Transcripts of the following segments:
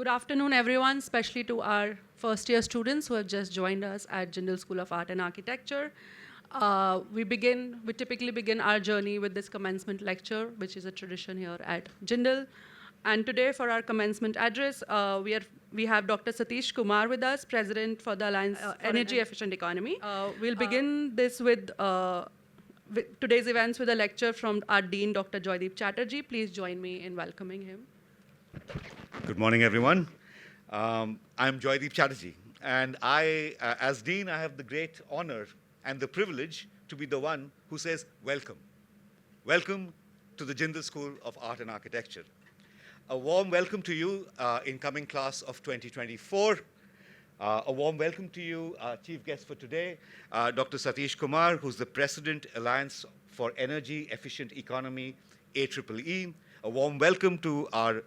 Good afternoon, everyone, especially to our first-year students who have just joined us at Jindal School of Art and Architecture. We typically begin our journey with this commencement lecture, which is a tradition here at Jindal. And today, for our commencement address, we have Dr. Satish Kumar with us, President for the Alliance for Energy Efficient Economy. We'll begin this with today's events with a lecture from our Dean, Dr. Joydeep Chatterjee. Please join me in welcoming him. Good morning, everyone. I'm Joydeep Chatterjee, and as Dean, I have the great honor and the privilege to be the one who says welcome. Welcome to the Jindal School of Art and Architecture. A warm welcome to you, incoming class of 2024. A warm welcome to you, chief guest for today, Dr. Satish Kumar, who's the President, Alliance for Energy Efficient Economy, AEEE. A warm welcome to our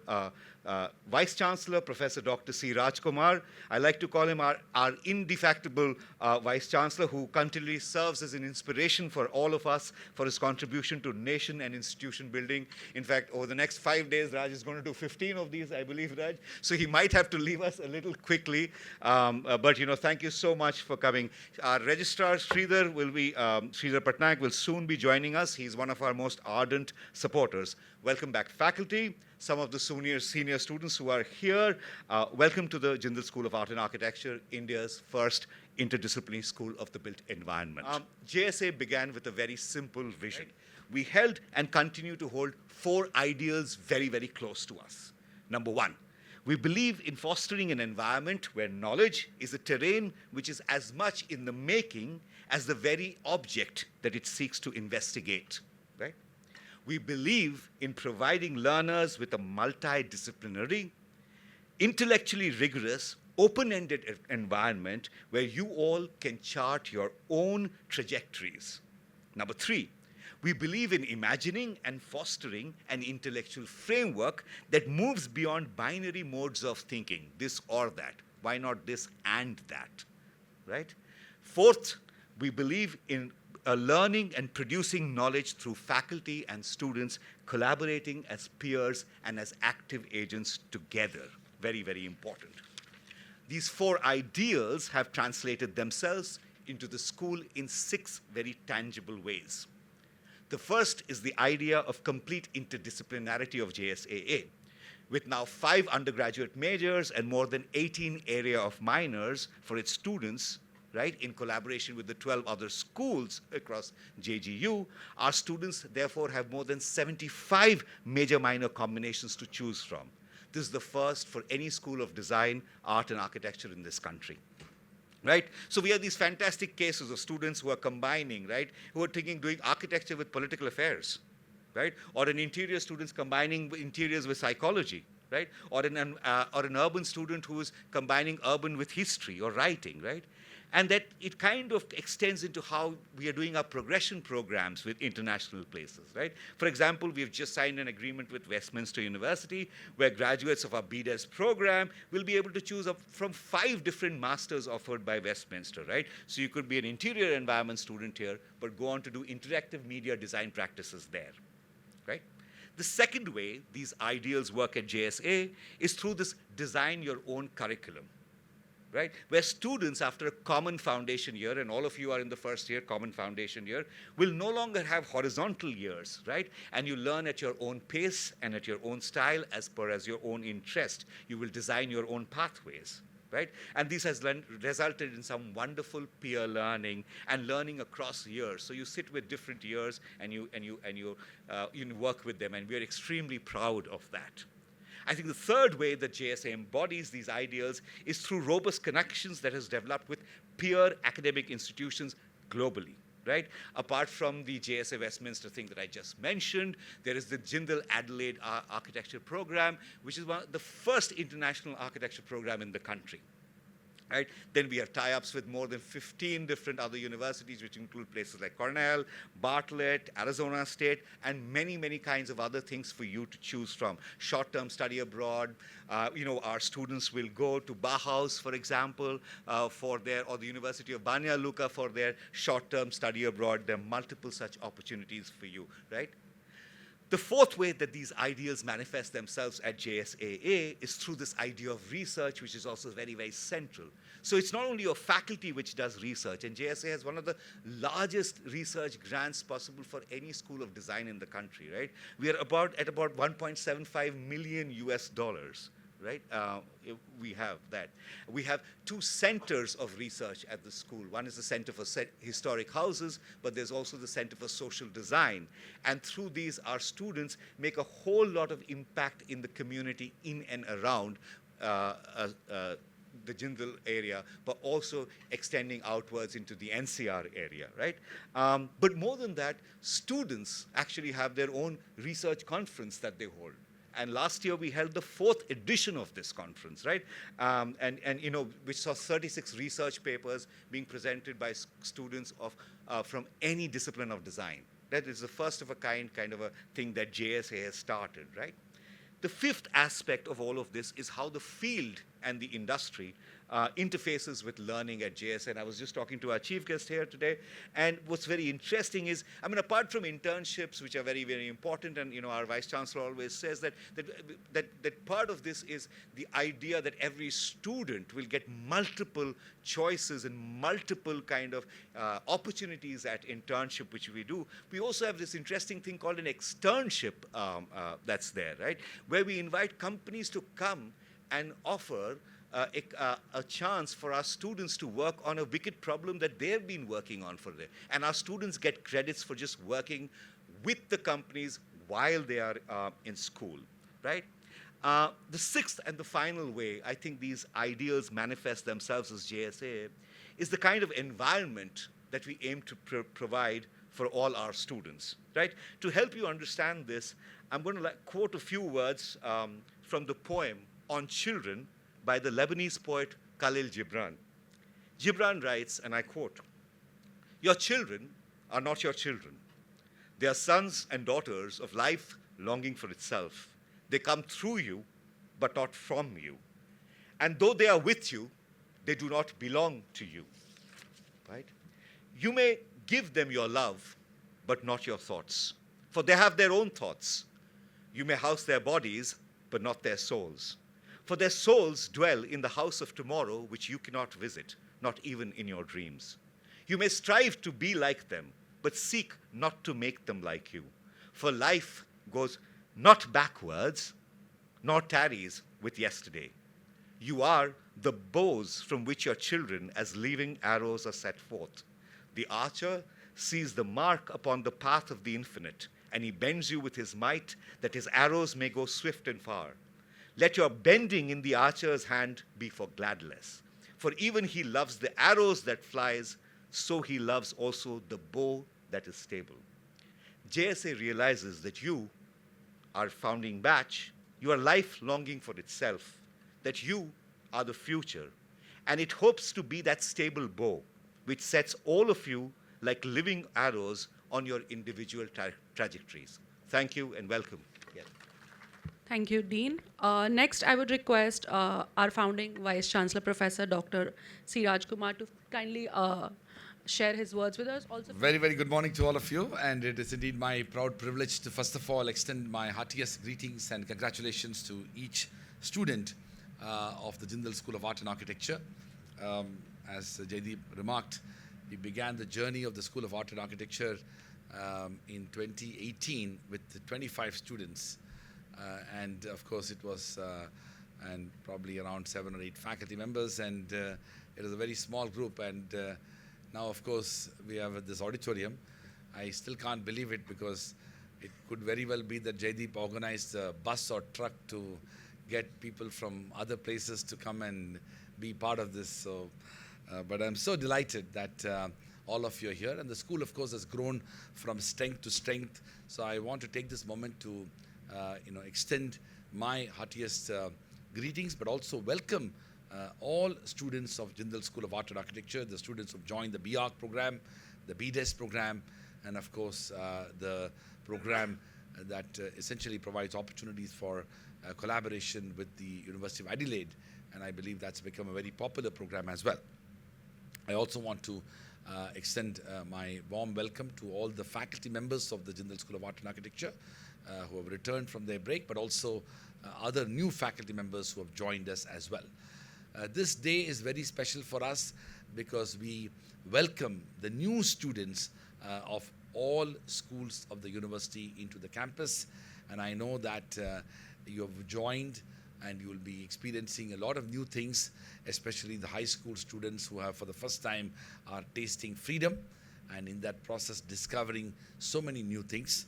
Vice Chancellor, Professor Dr. C. Rajkumar. I like to call him our indefatigable Vice Chancellor, who continually serves as an inspiration for all of us for his contribution to nation and institution building. In fact, over the next 5 days, Raj is going to do 15 of these, I believe, Raj. So he might have to leave us a little quickly. But, thank you so much for coming. Our registrar, Sridhar Patnaik, will soon be joining us. He's one of our most ardent supporters. Welcome back, faculty. Some of the senior students who are here, welcome to the Jindal School of Art and Architecture, India's first interdisciplinary school of the built environment. JSA began with a very simple vision. We held and continue to hold 4 ideals very, very close to us. Number 1, we believe in fostering an environment where knowledge is a terrain which is as much in the making as the very object that it seeks to investigate, right? We believe in providing learners with a multidisciplinary, intellectually rigorous, open-ended environment where you all can chart your own trajectories. Number 3, we believe in imagining and fostering an intellectual framework that moves beyond binary modes of thinking, this or that. Why not this and that, right? 4th, we believe in learning and producing knowledge through faculty and students collaborating as peers and as active agents together. Very, very important. These 4 ideals have translated themselves into the school in 6 very tangible ways. The first is the idea of complete interdisciplinarity of JSAA, with now 5 undergraduate majors and more than 18 area of minors for its students, right, in collaboration with the 12 other schools across JGU. Our students, therefore, have more than 75 major-minor combinations to choose from. This is the first for any school of design, art, and architecture in this country, right? So we have these fantastic cases of students who are combining, right, who are doing architecture with political affairs, right? Or an interior students combining interiors with psychology, right? Or an urban student who is combining urban with history or writing, right? And that it kind of extends into how we are doing our progression programs with international places, right? For example, we've just signed an agreement with Westminster University where graduates of our BDES program will be able to choose from 5 different masters offered by Westminster, right? So you could be an interior environment student here, but go on to do interactive media design practices there, right? The second way these ideals work at JSA is through this design your own curriculum, right? Where students, after a common foundation year, and all of you are in the first year, common foundation year, will no longer have horizontal years, right? And you learn at your own pace and at your own style as your own interest. You will design your own pathways, right? And this has resulted in some wonderful peer learning and learning across years. So you sit with different years and you work with them, and we are extremely proud of that. I think the third way that JSA embodies these ideals is through robust connections that has developed with peer academic institutions globally, right? Apart from the JSA Westminster thing that I just mentioned, there is the Jindal Adelaide Architecture Program, which is the first international architecture program in the country. Right? Then we have tie-ups with more than 15 different other universities, which include places like Cornell, Bartlett, Arizona State, and many, many kinds of other things for you to choose from. Short-term study abroad. Our students will go to Bauhaus, for example, or the University of Banja Luka for their short-term study abroad. There are multiple such opportunities for you, right? The fourth way that these ideals manifest themselves at JSAA is through this idea of research, which is also very, very central. So it's not only your faculty which does research, and JSA has one of the largest research grants possible for any school of design in the country, right? We are at about 1.75 million US dollars. Right? We have that. We have two centers of research at the school. One is the Center for Historic Houses, but there's also the Center for Social Design. And through these, our students make a whole lot of impact in the community in and around the Jindal area, but also extending outwards into the NCR area, right? But more than that, students actually have their own research conference that they hold. And last year we held the 4th edition of this conference, right? Which saw 36 research papers being presented by students from any discipline of design. That is the first of a kind of a thing that JSA has started, right? The fifth aspect of all of this is how the field and the industry interfaces with learning at JSA. And I was just talking to our chief guest here today, and what's very interesting is, I mean, apart from internships, which are very, very important, and our vice chancellor always says that part of this is the idea that every student will get multiple choices and multiple kind of opportunities at internship, which we do. We also have this interesting thing called an externship that's there, right? Where we invite companies to come and offer a chance for our students to work on a wicked problem that they've been working on for them. And our students get credits for just working with the companies while they are in school, right? The sixth and the final way I think these ideals manifest themselves as JSA is the kind of environment that we aim to provide for all our students, right? To help you understand this, I'm going to quote a few words from the poem On Children by the Lebanese poet Khalil Gibran. Gibran writes, and I quote, "Your children are not your children. They are sons and daughters of life longing for itself. They come through you, but not from you. And though they are with you, they do not belong to you." Right? You may give them your love, but not your thoughts, for they have their own thoughts. You may house their bodies, but not their souls. For their souls dwell in the house of tomorrow, which you cannot visit, not even in your dreams. You may strive to be like them, but seek not to make them like you. For life goes not backwards, nor tarries with yesterday. You are the bows from which your children as living arrows are set forth. The archer sees the mark upon the path of the infinite, and he bends you with his might, that his arrows may go swift and far. Let your bending in the archer's hand be for gladness. For even he loves the arrows that flies, so he loves also the bow that is stable. JSA realizes that you, our founding batch, you are life longing for itself, that you are the future, and it hopes to be that stable bow which sets all of you like living arrows on your individual trajectories. Thank you and welcome. Yeah. Thank you, Dean. Next, I would request our founding Vice Chancellor, Professor Dr. C. Kumar, to kindly share his words with us. Also, very, very good morning to all of you. And it is indeed my proud privilege to, first of all, extend my heartiest greetings and congratulations to each student of the Jindal School of Art and Architecture. As Jaideep remarked, we began the journey of the School of Art and Architecture in 2018 with 25 students. And of course it was and probably around 7 or 8 faculty members, and it was a very small group, and now of course we have this auditorium. I still can't believe it, because it could very well be that Jaideep organized a bus or truck to get people from other places to come and be part of this. So, but I'm so delighted that all of you are here, and the school of course has grown from strength to strength. So I want to take this moment to extend my heartiest greetings, but also welcome all students of Jindal School of Art and Architecture, the students who have joined the BArch program, the BDES program, and of course the program that essentially provides opportunities for collaboration with the University of Adelaide, and I believe that's become a very popular program as well. I also want to extend my warm welcome to all the faculty members of the Jindal School of Art and Architecture, who have returned from their break, but also other new faculty members who have joined us as well. This day is very special for us because we welcome the new students of all schools of the university into the campus. And I know that you have joined and you will be experiencing a lot of new things, especially the high school students who have for the first time are tasting freedom and in that process discovering so many new things.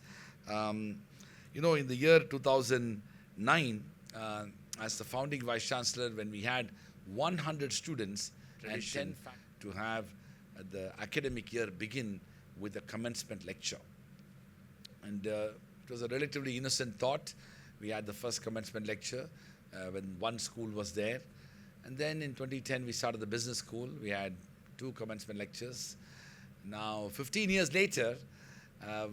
You know, in the year 2009, as the founding Vice Chancellor, when we had 100 students and 10 to have the academic year begin with a commencement lecture. And it was a relatively innocent thought. We had the first commencement lecture when one school was there. And then in 2010, we started the business school. We had 2 commencement lectures. Now, 15 years later,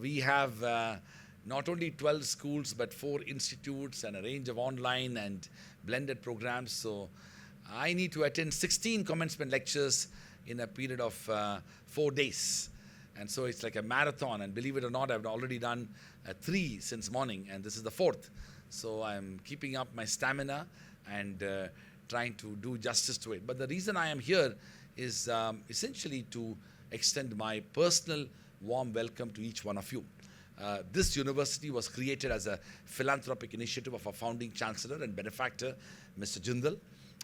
we have not only 12 schools, but 4 institutes and a range of online and blended programs. So I need to attend 16 commencement lectures in a period of 4 days. And so it's like a marathon. And believe it or not, I've already done 3 since morning, and this is the 4th. So I'm keeping up my stamina and trying to do justice to it. But the reason I am here is essentially to extend my personal warm welcome to each one of you. This university was created as a philanthropic initiative of our founding chancellor and benefactor, Mr. Jindal.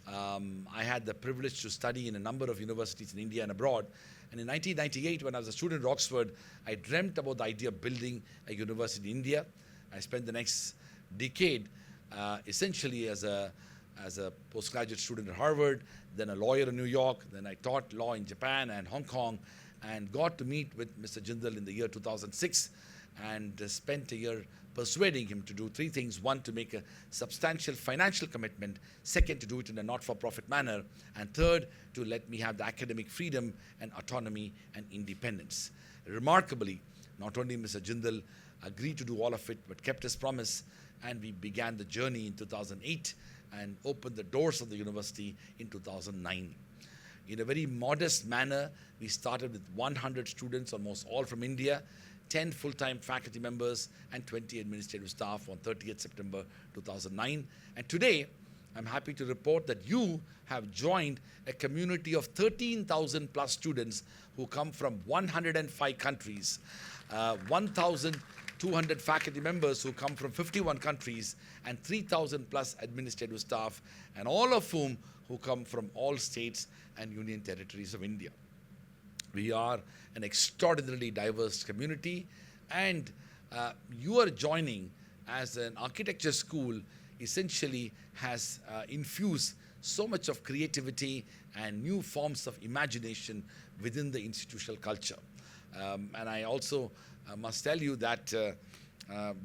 I had the privilege to study in a number of universities in India and abroad. And in 1998, when I was a student at Oxford, I dreamt about the idea of building a university in India. I spent the next decade essentially as a postgraduate student at Harvard, then a lawyer in New York, then I taught law in Japan and Hong Kong, and got to meet with Mr. Jindal in the year 2006 and spent a year persuading him to do 3 things. 1, to make a substantial financial commitment. 2nd, to do it in a not-for-profit manner. And 3rd, to let me have the academic freedom and autonomy and independence. Remarkably, not only Mr. Jindal agreed to do all of it, but kept his promise, and we began the journey in 2008 and opened the doors of the university in 2009. In a very modest manner, we started with 100 students, almost all from India, 10 full-time faculty members, and 20 administrative staff on 30th September 2009. And today, I'm happy to report that you have joined a community of 13,000 plus students who come from 105 countries, 1,200 faculty members who come from 51 countries, and 3,000 plus administrative staff, and all of whom who come from all states and union territories of India. We are an extraordinarily diverse community, and you are joining as an architecture school essentially has infused so much of creativity and new forms of imagination within the institutional culture. And I also must tell you that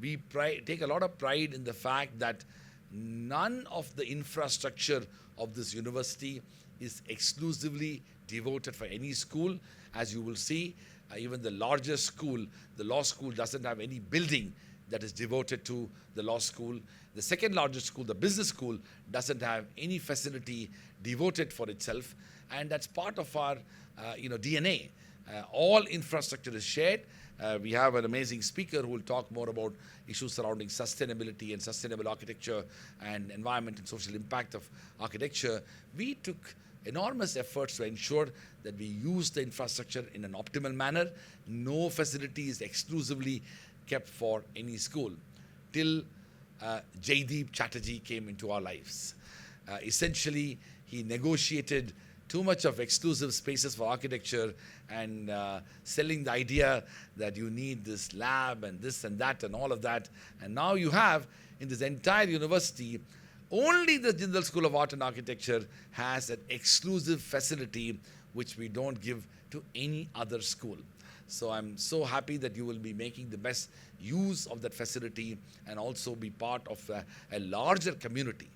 we take a lot of pride in the fact that none of the infrastructure of this university is exclusively devoted for any school. As you will see, even the largest school, the law school, doesn't have any building that is devoted to the law school. The second largest school, the business school, doesn't have any facility devoted for itself, and that's part of our DNA. All infrastructure is shared. We have an amazing speaker who will talk more about issues surrounding sustainability and sustainable architecture and environment and social impact of architecture. We took enormous efforts to ensure that we use the infrastructure in an optimal manner. No facility is exclusively kept for any school. Till Jaideep Chatterjee came into our lives. Essentially, he negotiated too much of exclusive spaces for architecture and selling the idea that you need this lab and this and that and all of that. And now you have, in this entire university, only the Jindal School of Art and Architecture has an exclusive facility which we don't give to any other school. So I'm so happy that you will be making the best use of that facility and also be part of a larger community.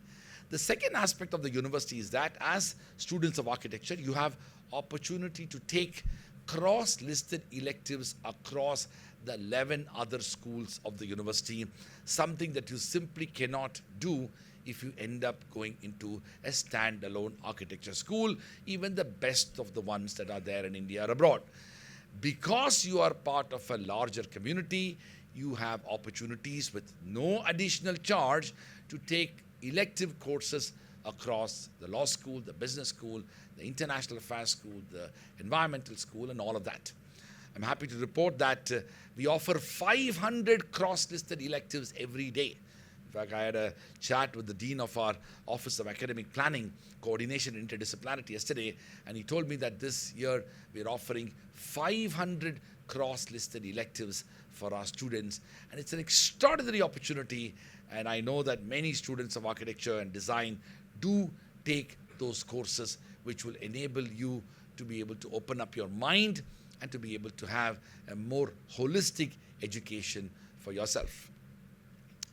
The second aspect of the university is that as students of architecture, you have opportunity to take cross-listed electives across the 11 other schools of the university, something that you simply cannot do if you end up going into a standalone architecture school, even the best of the ones that are there in India or abroad. Because you are part of a larger community, you have opportunities with no additional charge to take elective courses across the law school, the business school, the international affairs school, the environmental school, and all of that. I'm happy to report that we offer 500 cross-listed electives every day. In fact, I had a chat with the Dean of our Office of Academic Planning, Coordination and Interdisciplinarity yesterday, and he told me that this year we're offering 500 cross-listed electives for our students, and it's an extraordinary opportunity, and I know that many students of architecture and design do take those courses, which will enable you to be able to open up your mind and to be able to have a more holistic education for yourself.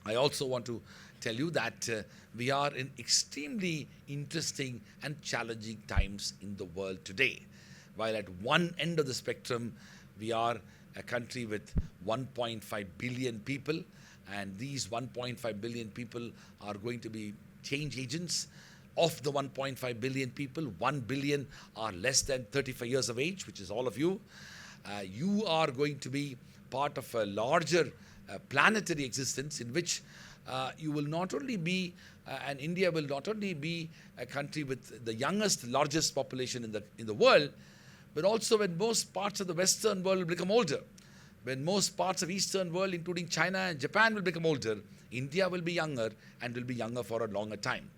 I also want to tell you that we are in extremely interesting and challenging times in the world today. While at one end of the spectrum, we are a country with 1.5 billion people, and these 1.5 billion people are going to be change agents. Of the 1.5 billion people, 1 billion are less than 35 years of age, which is all of you. You are going to be part of a larger planetary existence in which you will not only be, and India will not only be a country with the youngest, largest population in the world, but also when most parts of the Western world will become older, when most parts of Eastern world, including China and Japan, will become older, India will be younger and will be younger for a longer time.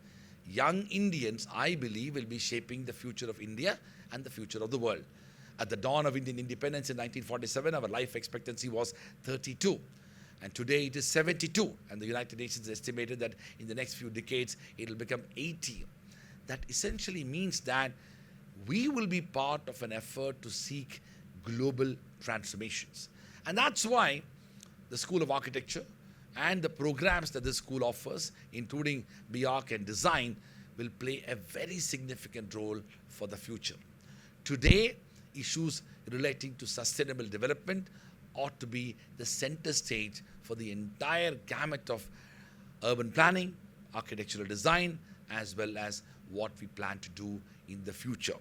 Young Indians, I believe, will be shaping the future of India and the future of the world. At the dawn of Indian independence in 1947, our life expectancy was 32. And today it is 72. And the United Nations estimated that in the next few decades, it will become 80. That essentially means that we will be part of an effort to seek global transformations. And that's why the School of Architecture and the programs that this school offers, including BArch and Design, will play a very significant role for the future. Today, issues relating to sustainable development ought to be the center stage for the entire gamut of urban planning, architectural design, as well as what we plan to do in the future.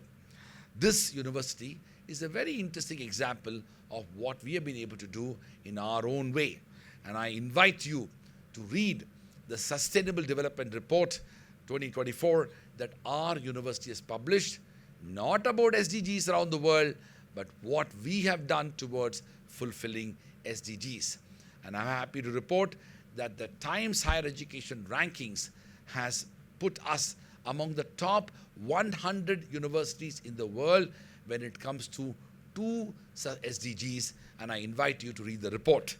This university is a very interesting example of what we have been able to do in our own way. And I invite you to read the Sustainable Development Report 2024 that our university has published, not about SDGs around the world, but what we have done towards fulfilling SDGs. And I'm happy to report that the Times Higher Education Rankings has put us among the top 100 universities in the world when it comes to 2 SDGs, and I invite you to read the report.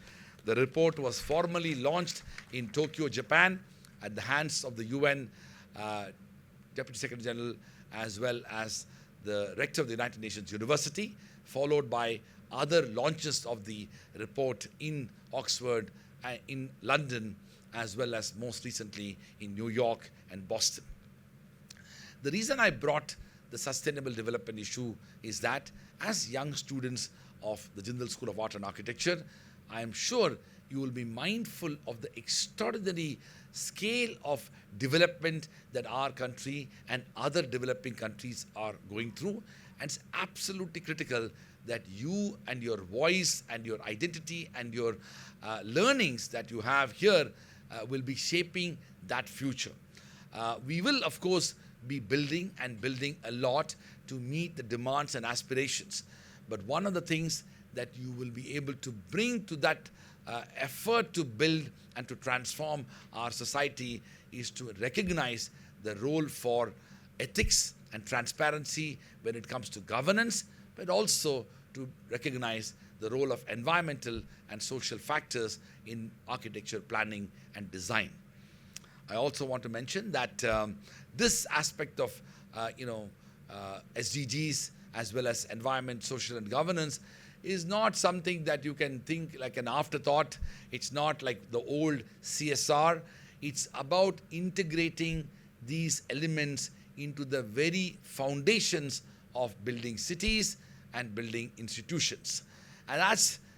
The report was formally launched in Tokyo, Japan, at the hands of the UN Deputy Secretary General, as well as the Rector of the United Nations University, followed by other launches of the report in Oxford, in London, as well as most recently in New York and Boston. The reason I brought the sustainable development issue is that as young students of the Jindal School of Art and Architecture, I am sure you will be mindful of the extraordinary scale of development that our country and other developing countries are going through. And it's absolutely critical that you and your voice and your identity and your learnings that you have here will be shaping that future. We will, of course, be building a lot to meet the demands and aspirations. But one of the things that you will be able to bring to that effort to build and to transform our society is to recognize the role for ethics and transparency when it comes to governance, but also to recognize the role of environmental and social factors in architecture, planning, and design. I also want to mention that this aspect of SDGs as well as environment, social, and governance is not something that you can think like an afterthought. It's not like the old CSR. It's about integrating these elements into the very foundations of building cities and building institutions. And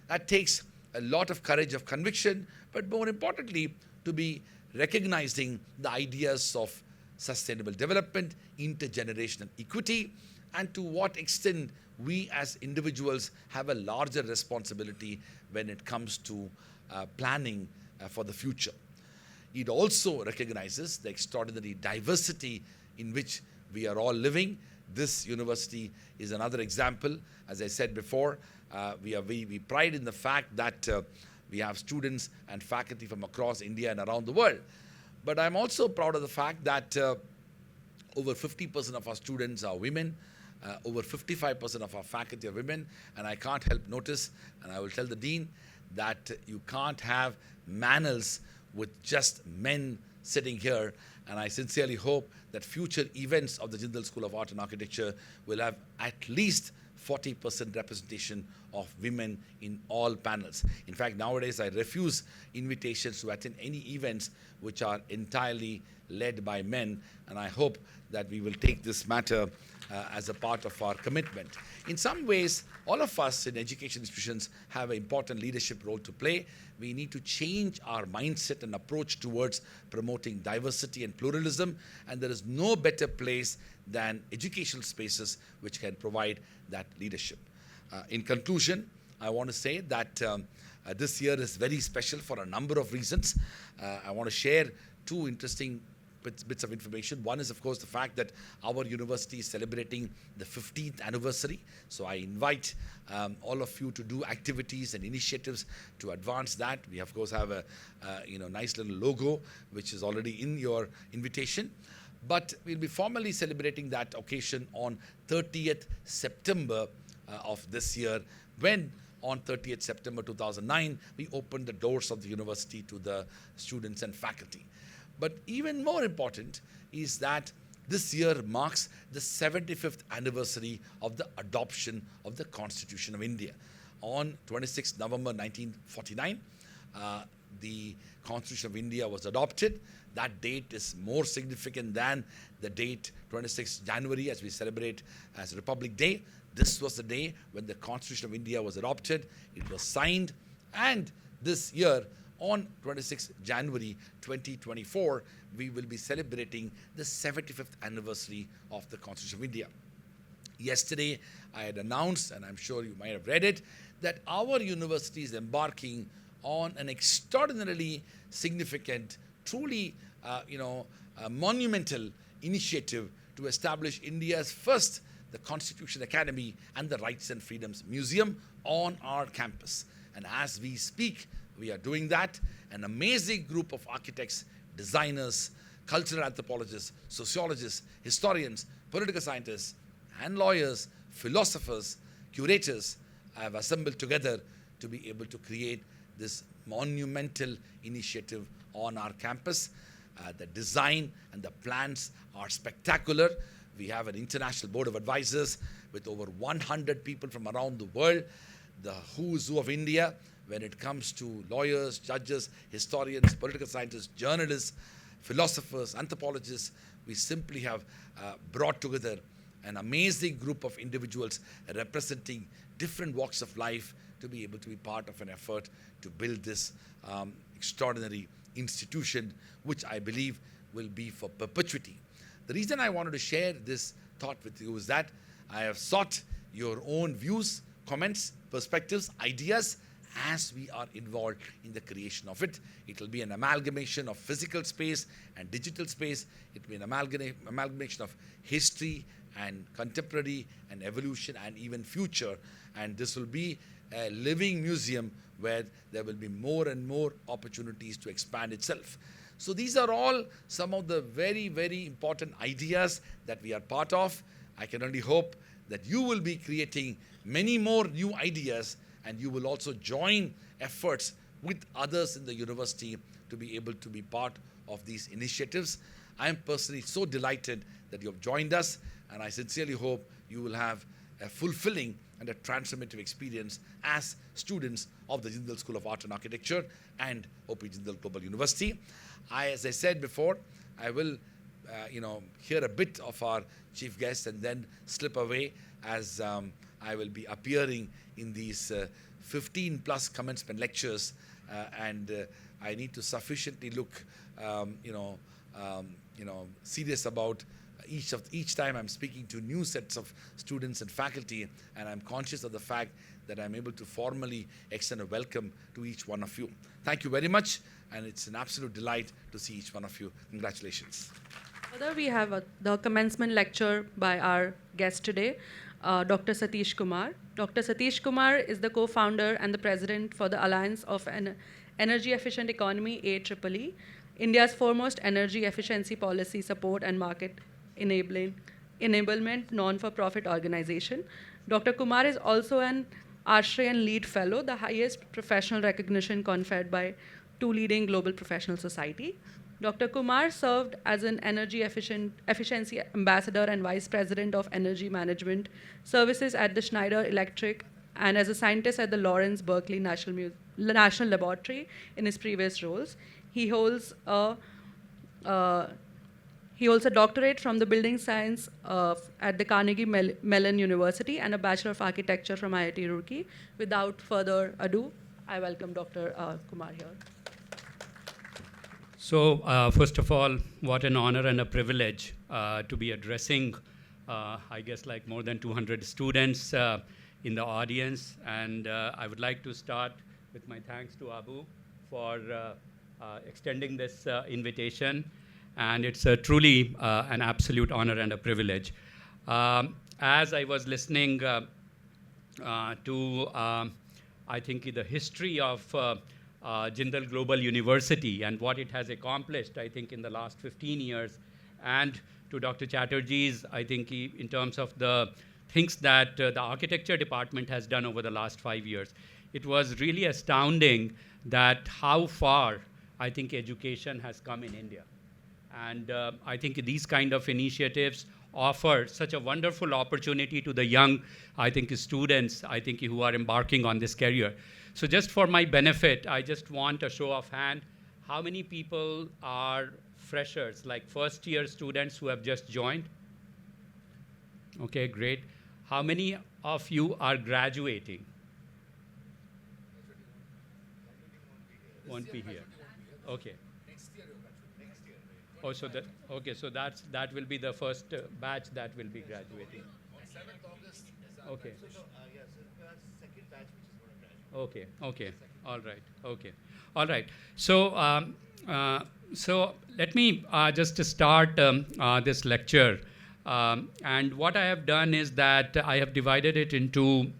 that takes a lot of courage of conviction, but more importantly, to be recognizing the ideas of sustainable development, intergenerational equity, and to what extent we as individuals have a larger responsibility when it comes to planning for the future. It also recognizes the extraordinary diversity in which we are all living. This university is another example. As I said before, we pride in the fact that we have students and faculty from across India and around the world. But I'm also proud of the fact that over 50% of our students are women, over 55% of our faculty are women, and I can't help notice, and I will tell the Dean, that you can't have manels with just men sitting here, and I sincerely hope that future events of the Jindal School of Art and Architecture will have at least 40% representation of women in all panels. In fact, nowadays I refuse invitations to attend any events which are entirely led by men, and I hope that we will take this matter as a part of our commitment. In some ways, all of us in education institutions have an important leadership role to play. We need to change our mindset and approach towards promoting diversity and pluralism, and there is no better place than educational spaces which can provide that leadership. In conclusion, I want to say that this year is very special for a number of reasons. I want to share two interesting bits of information. One is, of course, the fact that our university is celebrating the 15th anniversary. So I invite all of you to do activities and initiatives to advance that. We, of course, have a nice little logo, which is already in your invitation. But we'll be formally celebrating that occasion on 30th September of this year, when on 30th September 2009, we opened the doors of the university to the students and faculty. But even more important is that this year marks the 75th anniversary of the adoption of the Constitution of India. On 26 November 1949, the Constitution of India was adopted. That date is more significant than the date 26 January, as we celebrate as Republic Day. This was the day when the Constitution of India was adopted. It was signed, and this year, on 26 January 2024, we will be celebrating the 75th anniversary of the Constitution of India. Yesterday, I had announced, and I'm sure you might have read it, that our university is embarking on an extraordinarily significant, truly, monumental initiative to establish India's first, the Constitution Academy and the Rights and Freedoms Museum on our campus. And as we speak, we are doing that. An amazing group of architects, designers, cultural anthropologists, sociologists, historians, political scientists, and lawyers, philosophers, curators have assembled together to be able to create this monumental initiative on our campus. The design and the plans are spectacular. We have an international board of advisors with over 100 people from around the world, the who's who of India when it comes to lawyers, judges, historians, political scientists, journalists, philosophers, anthropologists. We simply have brought together an amazing group of individuals representing different walks of life to be able to be part of an effort to build this extraordinary institution, which I believe will be for perpetuity. The reason I wanted to share this thought with you is that I have sought your own views, comments, perspectives, ideas as we are involved in the creation of it. It will be an amalgamation of physical space and digital space. It will be an amalgamation of history and contemporary and evolution and even future. And this will be a living museum where there will be more and more opportunities to expand itself. So these are all some of the very, very important ideas that we are part of. I can only hope that you will be creating many more new ideas, and you will also join efforts with others in the university to be able to be part of these initiatives. I am personally so delighted that you have joined us, and I sincerely hope you will have a fulfilling and a transformative experience as students of the Jindal School of Art and Architecture and OP Jindal Global University. As I said before, I will hear a bit of our chief guest and then slip away, as I will be appearing in these 15 plus commencement lectures, and I need to sufficiently look serious about Each time I'm speaking to new sets of students and faculty, and I'm conscious of the fact that I'm able to formally extend a welcome to each one of you. Thank you very much, and it's an absolute delight to see each one of you. Congratulations. Further, we have the commencement lecture by our guest today, Dr. Satish Kumar. Dr. Satish Kumar is the co-founder and the president for the Alliance of an Energy Efficient Economy, AEEE, India's foremost energy efficiency policy support and market enablement non-for-profit organization. Dr. Kumar is also an Ashrayan Lead Fellow, the highest professional recognition conferred by two leading global professional society. Dr. Kumar served as an energy efficiency ambassador and vice president of energy management services at the Schneider Electric and as a scientist at the Lawrence Berkeley National Laboratory in his previous roles. He holds a doctorate from the building science at the Carnegie Mellon University and a Bachelor of Architecture from IIT Roorkee. Without further ado, I welcome Dr. Kumar here. So first of all, what an honor and a privilege to be addressing, I guess, like more than 200 students in the audience. And I would like to start with my thanks to Abu for extending this invitation. And it's truly an absolute honor and a privilege. As I was listening to, I think, the history of Jindal Global University and what it has accomplished, I think, in the last 15 years, and to Dr. Chatterjee's, I think, in terms of the things that the architecture department has done over the last 5 years, it was really astounding that how far, I think, education has come in India. And I think these kind of initiatives offer such a wonderful opportunity to the young, I think, students, I think, who are embarking on this career. So just for my benefit, I just want a show of hand. How many people are freshers, like first-year students who have just joined? Okay, great. How many of you are graduating? Won't be here. Okay. Oh, so that, okay, so that will be the first batch that will be graduating. On 7th August. Okay. Yes, second batch which is going to graduate. Okay. All right. Okay. All right. So, so let me just start this lecture. And what I have done is that I have divided it into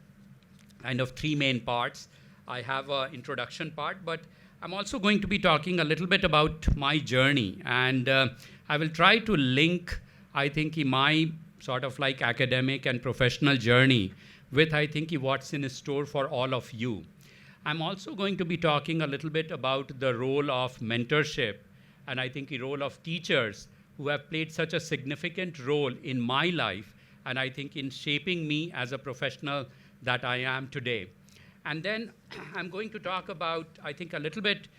kind of three main parts. I have an introduction part, but I'm also going to be talking a little bit about my journey. And I will try to link, I think, my sort of like academic and professional journey with, I think, what's in store for all of you. I'm also going to be talking a little bit about the role of mentorship and I think the role of teachers who have played such a significant role in my life and I think in shaping me as a professional that I am today. And then I'm going to talk about, I think, a little bit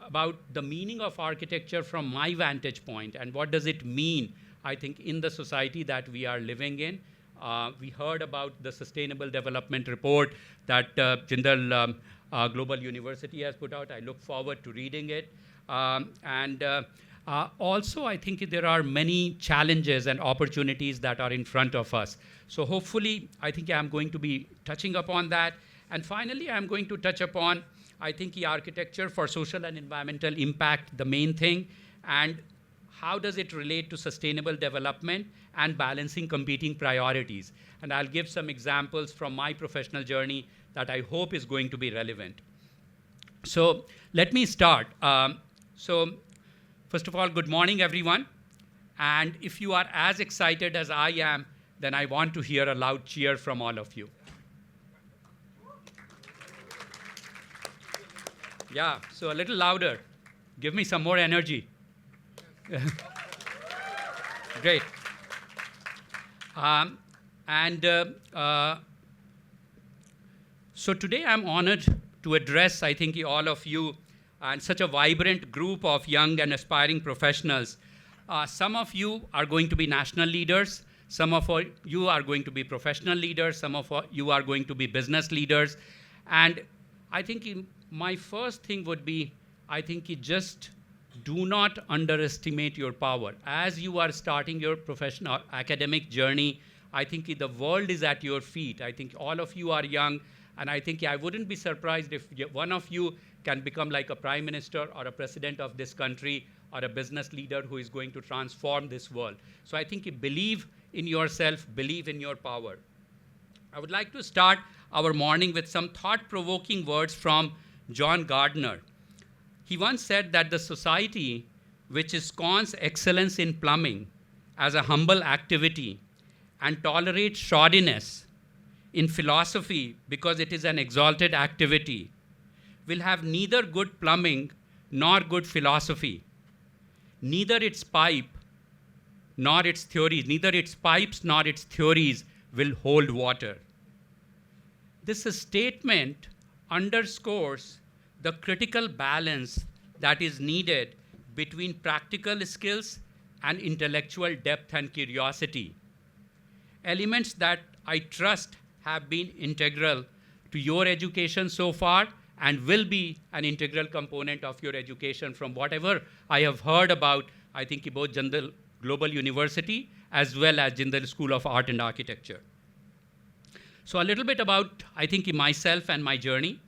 about the meaning of architecture from my vantage point and what does it mean, I think, in the society that we are living in. We heard about the Sustainable Development Report that Jindal Global University has put out. I look forward to reading it. Also, I think there are many challenges and opportunities that are in front of us. So hopefully, I think I'm going to be touching upon that. And finally, I'm going to touch upon, I think, the architecture for social and environmental impact, the main thing, and how does it relate to sustainable development and balancing competing priorities. And I'll give some examples from my professional journey that I hope is going to be relevant. So let me start. So first of all, good morning, everyone. And if you are as excited as I am, then I want to hear a loud cheer from all of you. Yeah, so a little louder. Give me some more energy. Great. So today I'm honored to address, I think, all of you and such a vibrant group of young and aspiring professionals. Some of you are going to be national leaders. Some of you are going to be professional leaders. Some of you are going to be business leaders. And I think my first thing would be, I think, just do not underestimate your power. As you are starting your professional academic journey, I think the world is at your feet. I think all of you are young, and I think I wouldn't be surprised if one of you can become like a prime minister or a president of this country or a business leader who is going to transform this world. So I think you believe in yourself, believe in your power. I would like to start our morning with some thought-provoking words from John Gardner. He once said that the society which scorns excellence in plumbing as a humble activity and tolerates shoddiness in philosophy because it is an exalted activity will have neither good plumbing nor good philosophy, neither its pipe nor its theories, neither its pipes nor its theories will hold water. This statement underscores the critical balance that is needed between practical skills and intellectual depth and curiosity. Elements that I trust have been integral to your education so far and will be an integral component of your education from whatever I have heard about, I think, both Jindal Global University as well as Jindal School of Art and Architecture. So a little bit about, I think, myself and my journey.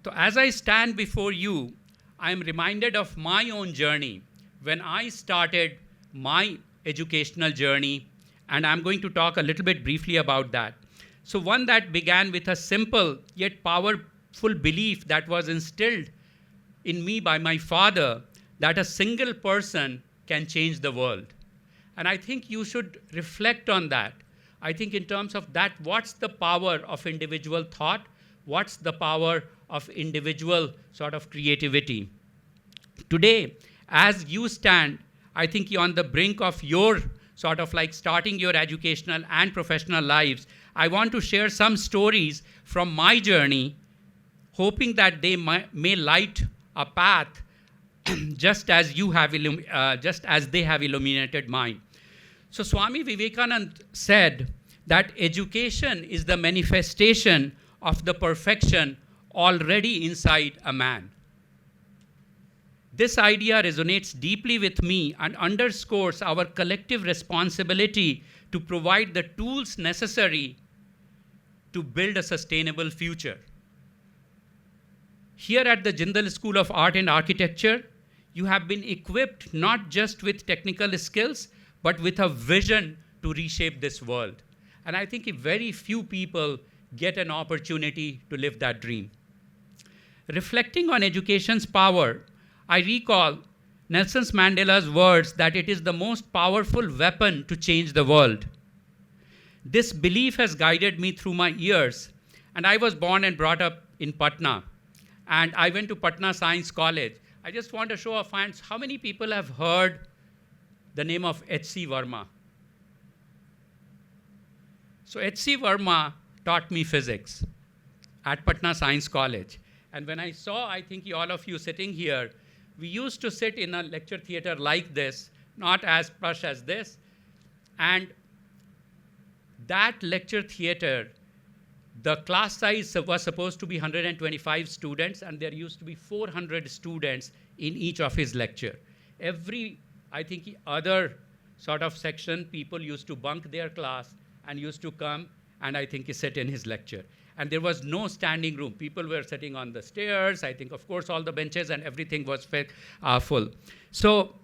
So as I stand before you, I am reminded of my own journey when I started my educational journey, and I'm going to talk a little bit briefly about that. So one that began with a simple yet powerful belief that was instilled in me by my father that a single person can change the world. And I think you should reflect on that. I think in terms of that, what's the power of individual thought? What's the power of individual sort of creativity? Today, as you stand, I think you're on the brink of your sort of like starting your educational and professional lives. I want to share some stories from my journey, hoping that they may light a path just as they have illuminated mine. So Swami Vivekananda said that education is the manifestation of the perfection already inside a man. This idea resonates deeply with me and underscores our collective responsibility to provide the tools necessary to build a sustainable future. Here at the Jindal School of Art and Architecture, you have been equipped not just with technical skills, but with a vision to reshape this world. And I think very few people get an opportunity to live that dream. Reflecting on education's power, I recall Nelson Mandela's words that it is the most powerful weapon to change the world. This belief has guided me through my years, and I was born and brought up in Patna, and I went to Patna Science College. I just want to show of hands, how many people have heard the name of H.C. Verma? So H.C. Verma taught me physics at Patna Science College. And when I saw, I think all of you sitting here, we used to sit in a lecture theater like this, not as plush as this. And that lecture theater, the class size was supposed to be 125 students, and there used to be 400 students in each of his lecture. Every, I think, other sort of section, people used to bunk their class and used to come and I think sit in his lecture. And there was no standing room. People were sitting on the stairs. I think, of course, all the benches and everything was full. So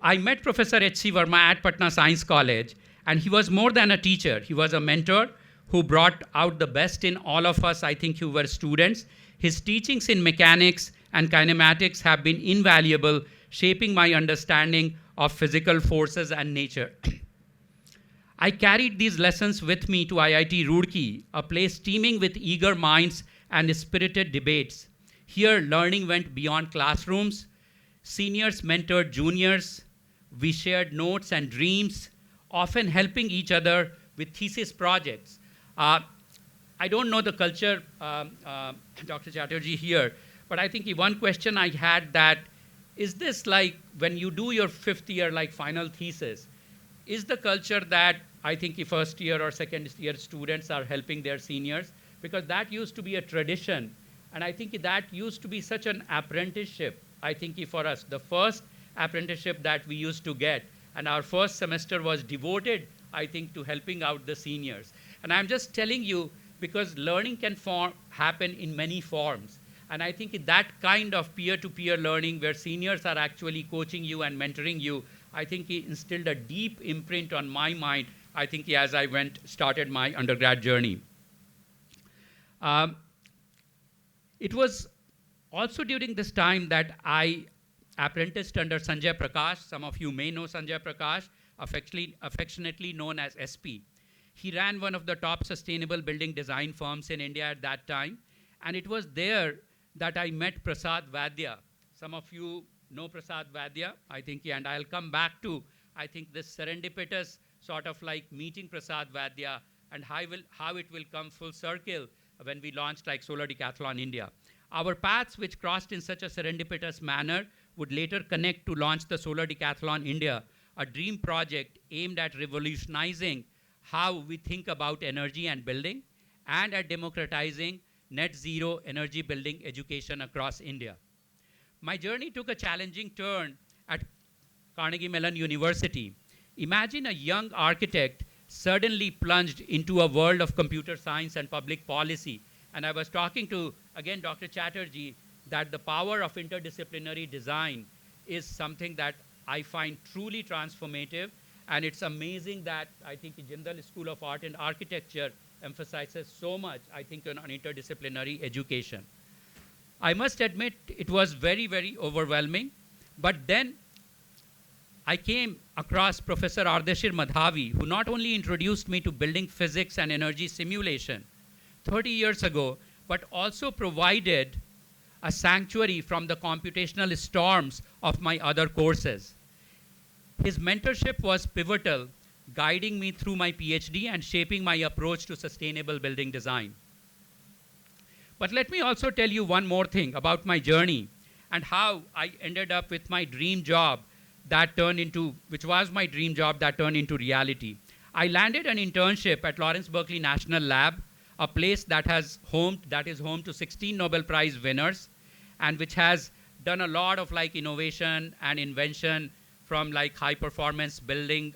I met Professor H.C. Verma at Patna Science College, and he was more than a teacher. He was a mentor who brought out the best in all of us, I think, who were students. His teachings in mechanics and kinematics have been invaluable, shaping my understanding of physical forces and nature. I carried these lessons with me to IIT Roorkee, a place teeming with eager minds and spirited debates. Here, learning went beyond classrooms. Seniors mentored juniors. We shared notes and dreams, often helping each other with thesis projects. I don't know the culture, Dr. Chatterjee here, but I think one question I had that, is this like when you do your 5th year like final thesis, is the culture that I think the first year or second year students are helping their seniors, because that used to be a tradition. And I think that used to be such an apprenticeship, I think for us, the first apprenticeship that we used to get. And our first semester was devoted, I think, to helping out the seniors. And I'm just telling you, because learning can happen in many forms. And I think that kind of peer-to-peer learning where seniors are actually coaching you and mentoring you, I think it instilled a deep imprint on my mind, I think, as I started my undergrad journey. It was also during this time that I apprenticed under Sanjay Prakash. Some of you may know Sanjay Prakash, affectionately known as SP. He ran one of the top sustainable building design firms in India at that time. And it was there that I met Prasad Vaidya. Some of you know Prasad Vaidya, I think, and I'll come back to, I think, this serendipitous sort of like meeting Prasad Vaidya and how it will come full circle when we launched like Solar Decathlon India. Our paths, which crossed in such a serendipitous manner, would later connect to launch the Solar Decathlon India, a dream project aimed at revolutionizing how we think about energy and building, and at democratizing net zero energy building education across India. My journey took a challenging turn at Carnegie Mellon University. Imagine a young architect suddenly plunged into a world of computer science and public policy. And I was talking to, again, Dr. Chatterjee, that the power of interdisciplinary design is something that I find truly transformative. And it's amazing that I think the Jindal School of Art and Architecture emphasizes so much, I think, on interdisciplinary education. I must admit it was very, very overwhelming. But then I came across Professor Ardeshir Madhavi, who not only introduced me to building physics and energy simulation 30 years ago, but also provided a sanctuary from the computational storms of my other courses. His mentorship was pivotal, guiding me through my PhD and shaping my approach to sustainable building design. But let me also tell you one more thing about my journey and how I ended up with my dream job which was my dream job that turned into reality. I landed an internship at Lawrence Berkeley National Lab, a place that is home to 16 Nobel Prize winners, and which has done a lot of like innovation and invention, from like high performance building,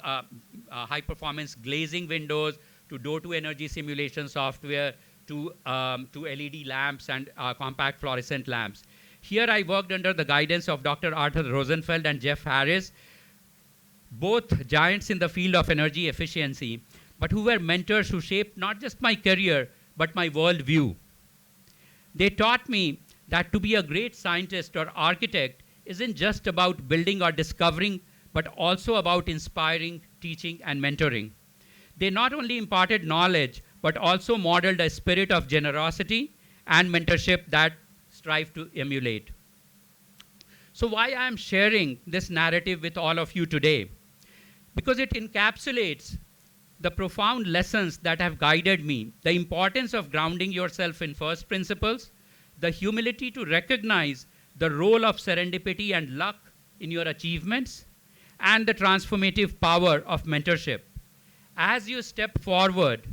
high performance glazing windows, to door-to-energy simulation software, to LED lamps and compact fluorescent lamps. Here I worked under the guidance of Dr. Arthur Rosenfeld and Jeff Harris, both giants in the field of energy efficiency, but who were mentors who shaped not just my career, but my worldview. They taught me that to be a great scientist or architect isn't just about building or discovering, but also about inspiring, teaching, and mentoring. They not only imparted knowledge, but also modeled a spirit of generosity and mentorship that strive to emulate. So why I am sharing this narrative with all of you today? Because it encapsulates the profound lessons that have guided me, the importance of grounding yourself in first principles, the humility to recognize the role of serendipity and luck in your achievements, and the transformative power of mentorship. As you step forward,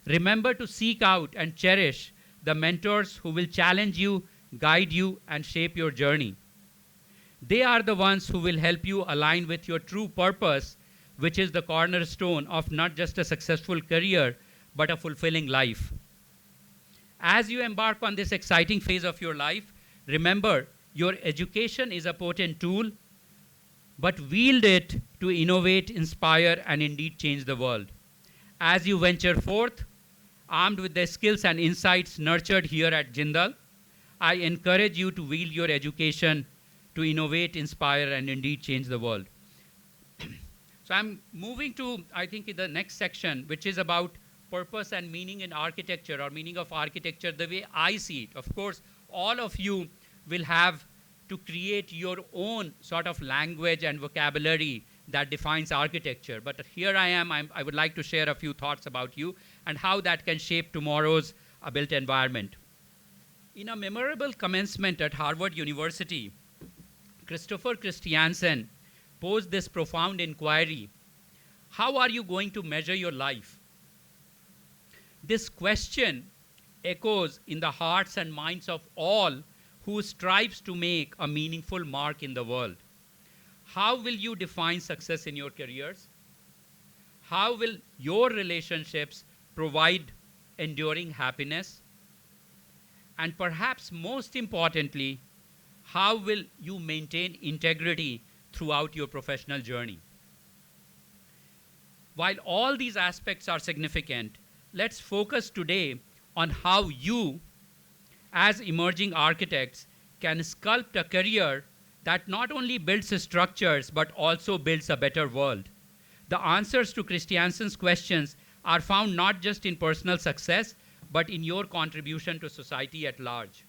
remember to seek out and cherish the mentors who will challenge you, guide you, and shape your journey. They are the ones who will help you align with your true purpose, which is the cornerstone of not just a successful career, but a fulfilling life. As you embark on this exciting phase of your life, remember your education is a potent tool, but wield it to innovate, inspire, and indeed change the world. As you venture forth, armed with the skills and insights nurtured here at Jindal, I encourage you to wield your education to innovate, inspire, and indeed change the world. So I'm moving to, I think, the next section, which is about purpose and meaning in architecture, or meaning of architecture the way I see it. Of course, all of you will have to create your own sort of language and vocabulary that defines architecture. But here I would like to share a few thoughts about you and how that can shape tomorrow's built environment. In a memorable commencement at Harvard University, Christopher Christiansen posed this profound inquiry: how are you going to measure your life? This question echoes in the hearts and minds of all who strives to make a meaningful mark in the world. How will you define success in your careers? How will your relationships provide enduring happiness? And perhaps most importantly, how will you maintain integrity throughout your professional journey? While all these aspects are significant, let's focus today on how you, as emerging architects, can sculpt a career that not only builds structures but also builds a better world. The answers to Christiansen's questions are found not just in personal success, but in your contribution to society at large.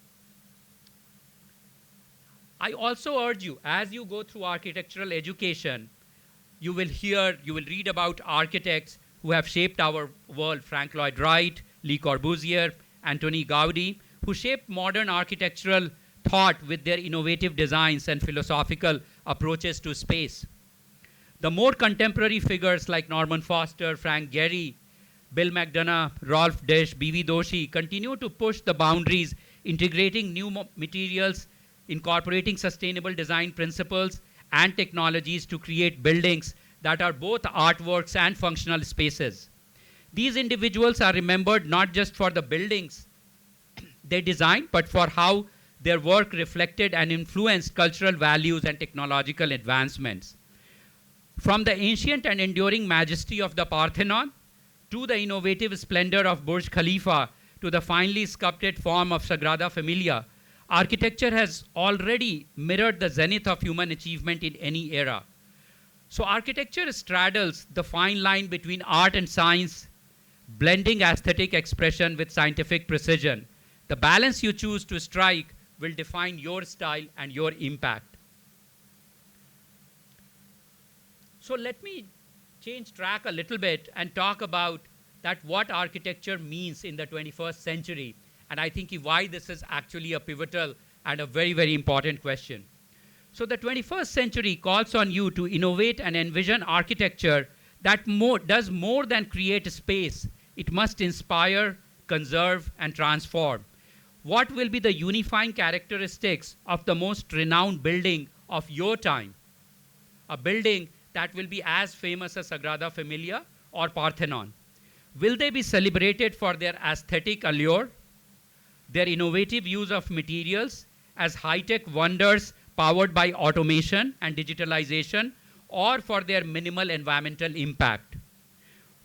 I also urge you, as you go through architectural education, you will read about architects who have shaped our world: Frank Lloyd Wright, Le Corbusier, Antoni Gaudi, who shaped modern architectural thought with their innovative designs and philosophical approaches to space. The more contemporary figures like Norman Foster, Frank Gehry, Bill McDonough, Rolf Dish, B.V. Doshi continue to push the boundaries, integrating new materials, incorporating sustainable design principles and technologies to create buildings that are both artworks and functional spaces. These individuals are remembered not just for the buildings they designed, but for how their work reflected and influenced cultural values and technological advancements. From the ancient and enduring majesty of the Parthenon, to the innovative splendor of Burj Khalifa, to the finely sculpted form of Sagrada Familia, architecture has already mirrored the zenith of human achievement in any era. So architecture straddles the fine line between art and science, blending aesthetic expression with scientific precision. The balance you choose to strike will define your style and your impact. So let me change track a little bit and talk about that what architecture means in the 21st century. And I think why this is actually a pivotal and a very, very important question. So the 21st century calls on you to innovate and envision architecture that does more than create a space. It must inspire, conserve, and transform. What will be the unifying characteristics of the most renowned building of your time? A building that will be as famous as Sagrada Familia or Parthenon. Will they be celebrated for their aesthetic allure, their innovative use of materials as high-tech wonders powered by automation and digitalization, or for their minimal environmental impact?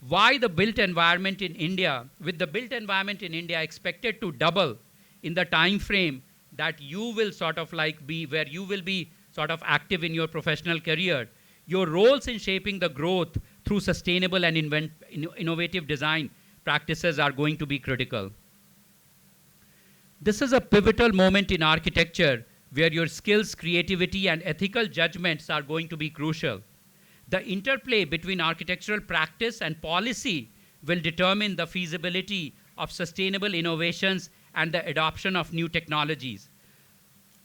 Why the built environment in India, with the built environment in India expected to double in the time frame that you will sort of like be, where you will be sort of active in your professional career, your roles in shaping the growth through sustainable and innovative design practices are going to be critical. This is a pivotal moment in architecture where your skills, creativity, and ethical judgments are going to be crucial. The interplay between architectural practice and policy will determine the feasibility of sustainable innovations and the adoption of new technologies.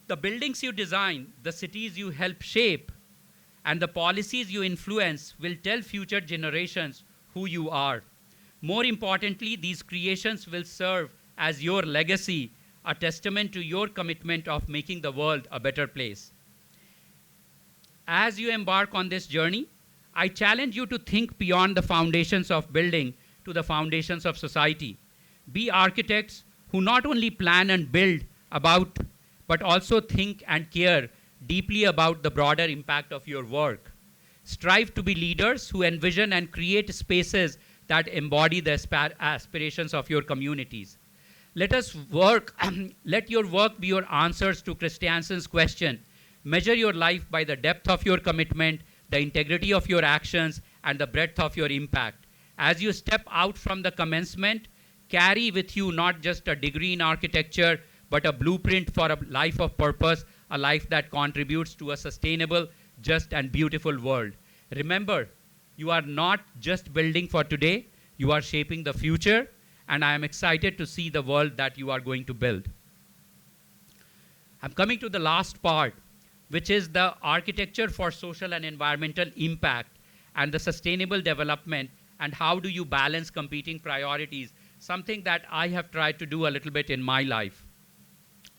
The buildings you design, the cities you help shape, and the policies you influence will tell future generations who you are. More importantly, these creations will serve as your legacy, a testament to your commitment of making the world a better place. As you embark on this journey, I challenge you to think beyond the foundations of building to the foundations of society. Be architects who not only plan and build about, but also think and care deeply about the broader impact of your work. Strive to be leaders who envision and create spaces that embody the aspirations of your communities. Let your work be your answers to Christiansen's question. Measure your life by the depth of your commitment, the integrity of your actions, and the breadth of your impact. As you step out from the commencement, carry with you not just a degree in architecture, but a blueprint for a life of purpose, a life that contributes to a sustainable, just, and beautiful world. Remember, you are not just building for today, you are shaping the future, and I am excited to see the world that you are going to build. I'm coming to the last part, which is the architecture for social and environmental impact. and the sustainable development, and how do you balance competing priorities, something that I have tried to do a little bit in my life.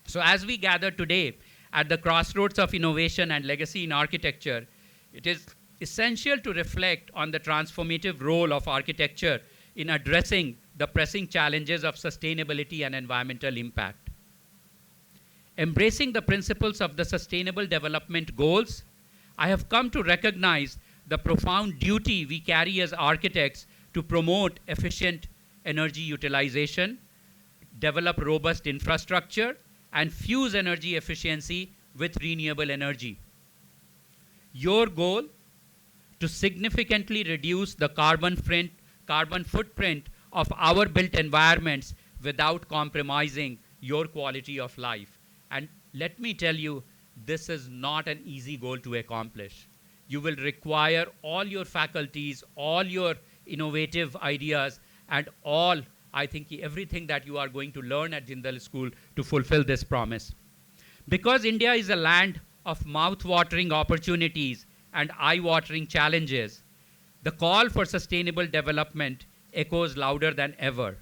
So as we gather today at the crossroads of innovation and legacy in architecture, it is essential to reflect on the transformative role of architecture in addressing the pressing challenges of sustainability and environmental impact. Embracing the principles of the Sustainable Development Goals, I have come to recognize the profound duty we carry as architects to promote efficient energy utilization, develop robust infrastructure, and fuse energy efficiency with renewable energy. Your goal, to significantly reduce the carbon footprint of our built environments without compromising your quality of life. And let me tell you, this is not an easy goal to accomplish. You will require all your faculties, all your innovative ideas, and all, I think, everything that you are going to learn at Jindal School to fulfill this promise. Because India is a land of mouth-watering opportunities and eye-watering challenges, the call for sustainable development echoes louder than ever.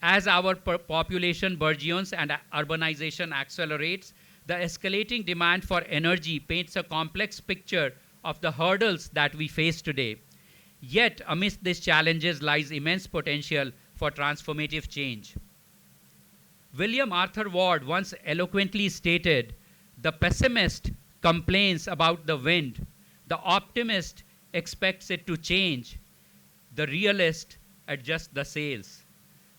As our population burgeons and urbanization accelerates, the escalating demand for energy paints a complex picture of the hurdles that we face today. Yet, amidst these challenges lies immense potential for transformative change. William Arthur Ward once eloquently stated, "The pessimist complains about the wind, the optimist expects it to change, the realist adjusts the sails."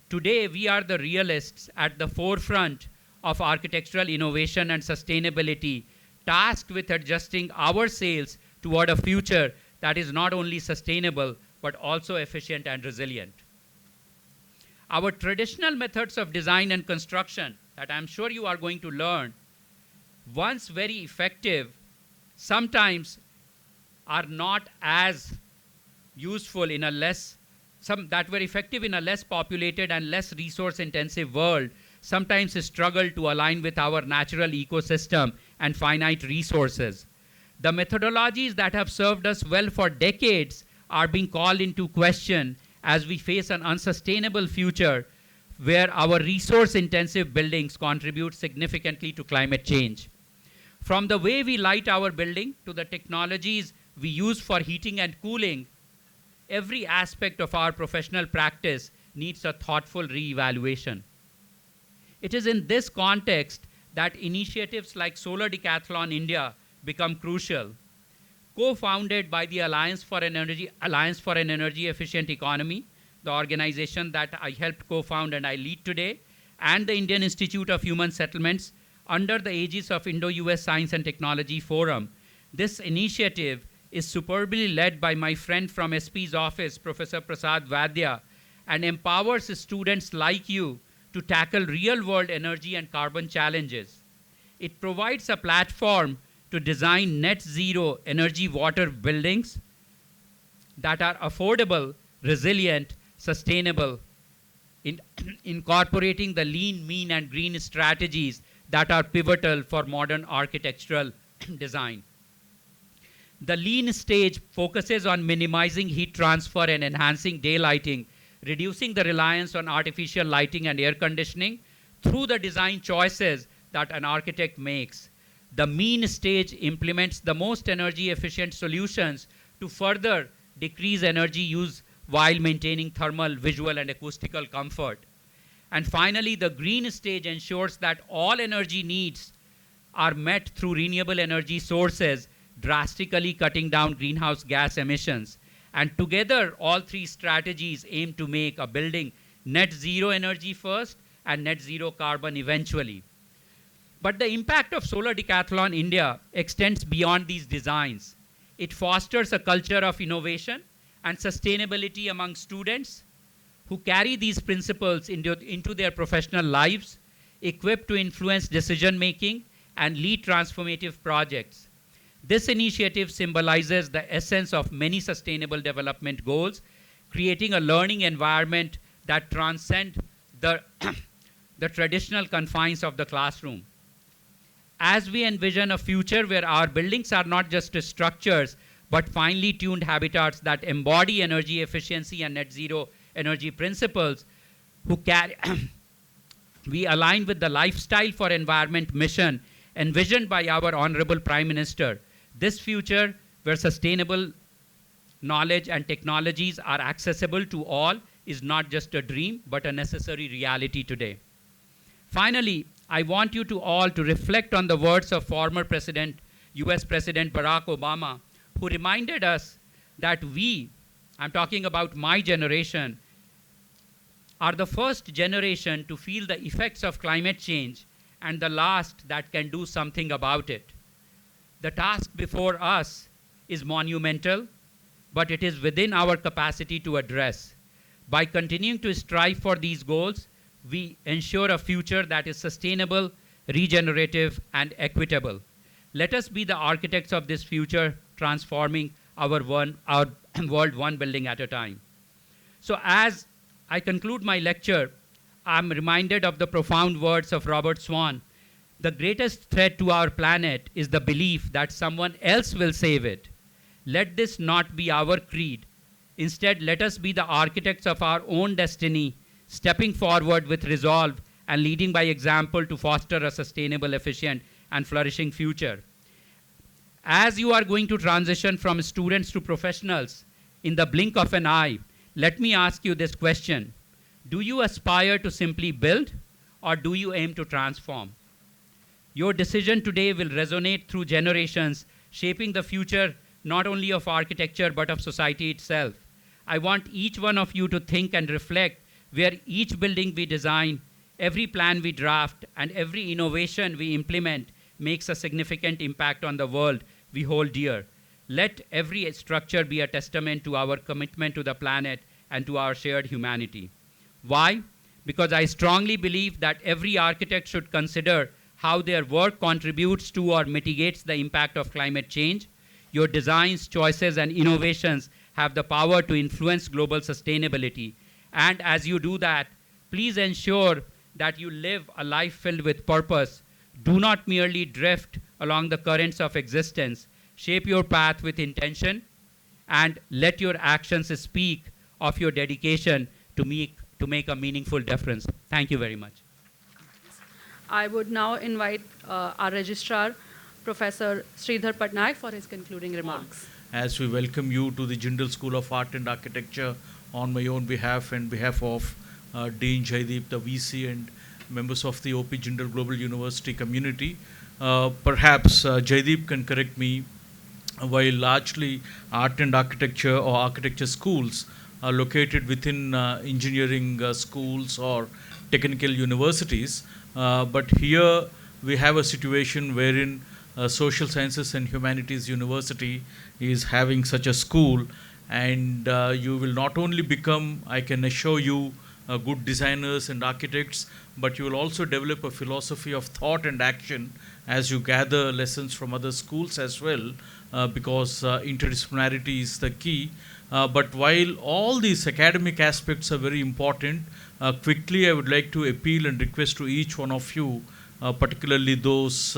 Today, we are the realists at the forefront of architectural innovation and sustainability, tasked with adjusting our sails toward a future that is not only sustainable, but also efficient and resilient. Our traditional methods of design and construction that I'm sure you are going to learn, once very effective, sometimes are not as useful in a less, that were effective in a less populated and less resource-intensive world, sometimes struggle to align with our natural ecosystem and finite resources. The methodologies that have served us well for decades are being called into question as we face an unsustainable future where our resource-intensive buildings contribute significantly to climate change. From the way we light our building to the technologies we use for heating and cooling, every aspect of our professional practice needs a thoughtful re-evaluation. It is in this context that initiatives like Solar Decathlon India become crucial. Co-founded by the Alliance for an Energy Efficient Economy, the organization that I helped co-found and I lead today, and the Indian Institute of Human Settlements under the aegis of Indo-US Science and Technology Forum. This initiative is superbly led by my friend from SP's office, Professor Prasad Vadya, and empowers students like you to tackle real-world energy and carbon challenges. It provides a platform to design net zero energy water buildings that are affordable, resilient, sustainable, incorporating the lean, mean, and green strategies that are pivotal for modern architectural design. The lean stage focuses on minimizing heat transfer and enhancing daylighting, reducing the reliance on artificial lighting and air conditioning through the design choices that an architect makes. The mean stage implements the most energy efficient solutions to further decrease energy use while maintaining thermal, visual, and acoustical comfort. And finally, the green stage ensures that all energy needs are met through renewable energy sources, drastically cutting down greenhouse gas emissions. And together, all three strategies aim to make a building net zero energy first and net zero carbon eventually. But the impact of Solar Decathlon India extends beyond these designs. It fosters a culture of innovation and sustainability among students who carry these principles into their professional lives, equipped to influence decision-making and lead transformative projects. This initiative symbolizes the essence of many sustainable development goals, creating a learning environment that transcends the traditional confines of the classroom. As we envision a future where our buildings are not just structures, but finely tuned habitats that embody energy efficiency and net zero energy principles, who carry we align with the lifestyle for environment mission envisioned by our Honorable Prime Minister. This future where sustainable knowledge and technologies are accessible to all is not just a dream, but a necessary reality today. Finally, I want you to all to reflect on the words of former US President Barack Obama, who reminded us that we, I'm talking about my generation, are the first generation to feel the effects of climate change and the last that can do something about it. The task before us is monumental, but it is within our capacity to address. By continuing to strive for these goals, we ensure a future that is sustainable, regenerative, and equitable. Let us be the architects of this future, transforming our world one building at a time. So as I conclude my lecture, I'm reminded of the profound words of Robert Swan. The greatest threat to our planet is the belief that someone else will save it. Let this not be our creed. Instead, let us be the architects of our own destiny, stepping forward with resolve and leading by example to foster a sustainable, efficient, and flourishing future. As you are going to transition from students to professionals in the blink of an eye, let me ask you this question. Do you aspire to simply build, or do you aim to transform? Your decision today will resonate through generations, shaping the future not only of architecture but of society itself. I want each one of you to think and reflect where each building we design, every plan we draft, and every innovation we implement makes a significant impact on the world we hold dear. Let every structure be a testament to our commitment to the planet and to our shared humanity. Why? Because I strongly believe that every architect should consider how their work contributes to or mitigates the impact of climate change. Your designs, choices, and innovations have the power to influence global sustainability. And as you do that, please ensure that you live a life filled with purpose. Do not merely drift along the currents of existence. Shape your path with intention, and let your actions speak of your dedication to make a meaningful difference. Thank you very much. I would now invite our registrar, Professor Sridhar Patnaik, for his concluding remarks. As we welcome you to the Jindal School of Art and Architecture on my own behalf and behalf of Dean Jaideep, the VC, and members of the OP Jindal Global University community. Perhaps Jaideep can correct me, while largely art and architecture or architecture schools are located within engineering schools or technical universities, but here we have a situation wherein Social Sciences and Humanities University is having such a school, and you will not only become, I can assure you, good designers and architects, but you will also develop a philosophy of thought and action as you gather lessons from other schools as well, because interdisciplinarity is the key. But while all these academic aspects are very important, quickly I would like to appeal and request to each one of you, particularly those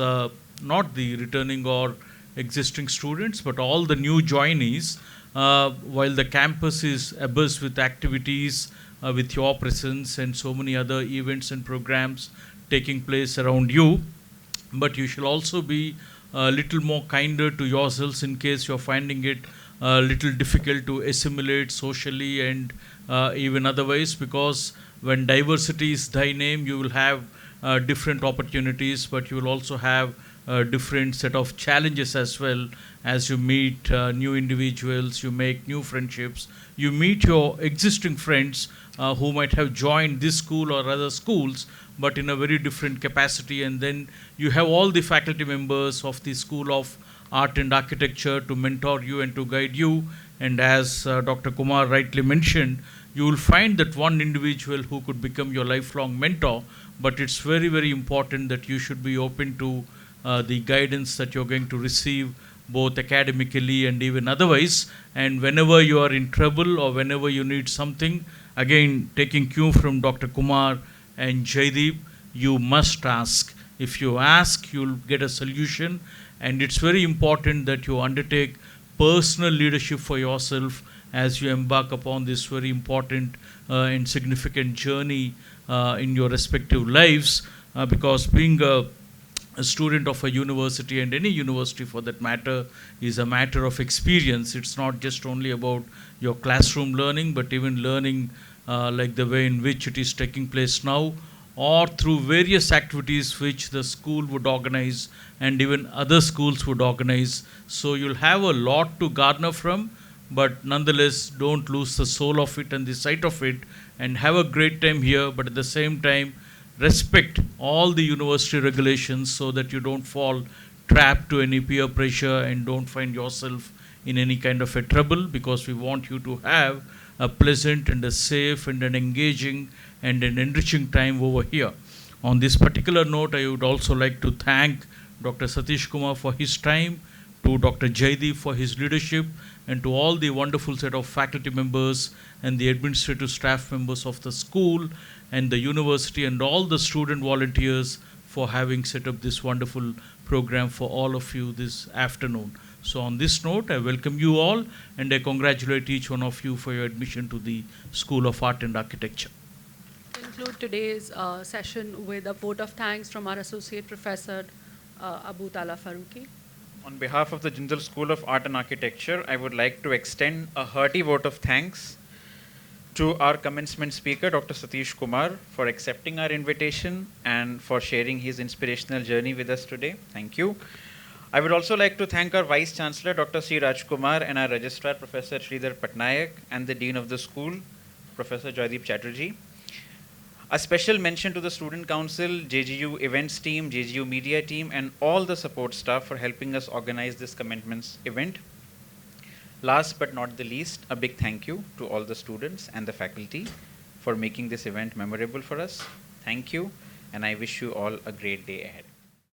not the returning or existing students, but all the new joinees, while the campus is abuzz with activities, with your presence and so many other events and programs taking place around you, but you shall also be a little more kinder to yourselves in case you're finding it a little difficult to assimilate socially and even otherwise, because when diversity is thy name, you will have different opportunities, but you will also have a different set of challenges as well as you meet new individuals, you make new friendships, you meet your existing friends who might have joined this school or other schools, but in a very different capacity, and then you have all the faculty members of the School of Art and Architecture to mentor you and to guide you. And as Dr. Kumar rightly mentioned, you will find that one individual who could become your lifelong mentor, but it's very, very important that you should be open to the guidance that you're going to receive, both academically and even otherwise. And whenever you are in trouble or whenever you need something, again, taking cue from Dr. Kumar and Jaideep, you must ask. If you ask, you'll get a solution. And it's very important that you undertake personal leadership for yourself as you embark upon this very important and significant journey in your respective lives, because being a student of a university, and any university for that matter, is a matter of experience. It's not just only about your classroom learning, but even learning like the way in which it is taking place now, or through various activities which the school would organize and even other schools would organize. So you'll have a lot to garner from, but nonetheless, don't lose the soul of it and the sight of it, and have a great time here, but at the same time, respect all the university regulations so that you don't fall trapped to any peer pressure and don't find yourself in any kind of a trouble, because we want you to have a pleasant and a safe and an engaging and an enriching time over here. On this particular note, I would also like to thank Dr. Satish Kumar for his time, to Dr. Jaideep for his leadership, and to all the wonderful set of faculty members and the administrative staff members of the school and the university, and all the student volunteers for having set up this wonderful program for all of you this afternoon. So on this note, I welcome you all, and I congratulate each one of you for your admission to the School of Art and Architecture. Conclude today's session with a vote of thanks from our Associate Professor, Abu Tala Faruqi. On behalf of the Jindal School of Art and Architecture, I would like to extend a hearty vote of thanks to our commencement speaker, Dr. Satish Kumar, for accepting our invitation and for sharing his inspirational journey with us today. Thank you. I would also like to thank our Vice Chancellor, Dr. C. Rajkumar, and our Registrar, Professor Sridhar Patnaik, and the Dean of the school, Professor Joydeep Chatterjee. A special mention to the Student Council, JGU Events team, JGU Media team, and all the support staff for helping us organize this commencement event. Last but not the least, a big thank you to all the students and the faculty for making this event memorable for us. Thank you, and I wish you all a great day ahead.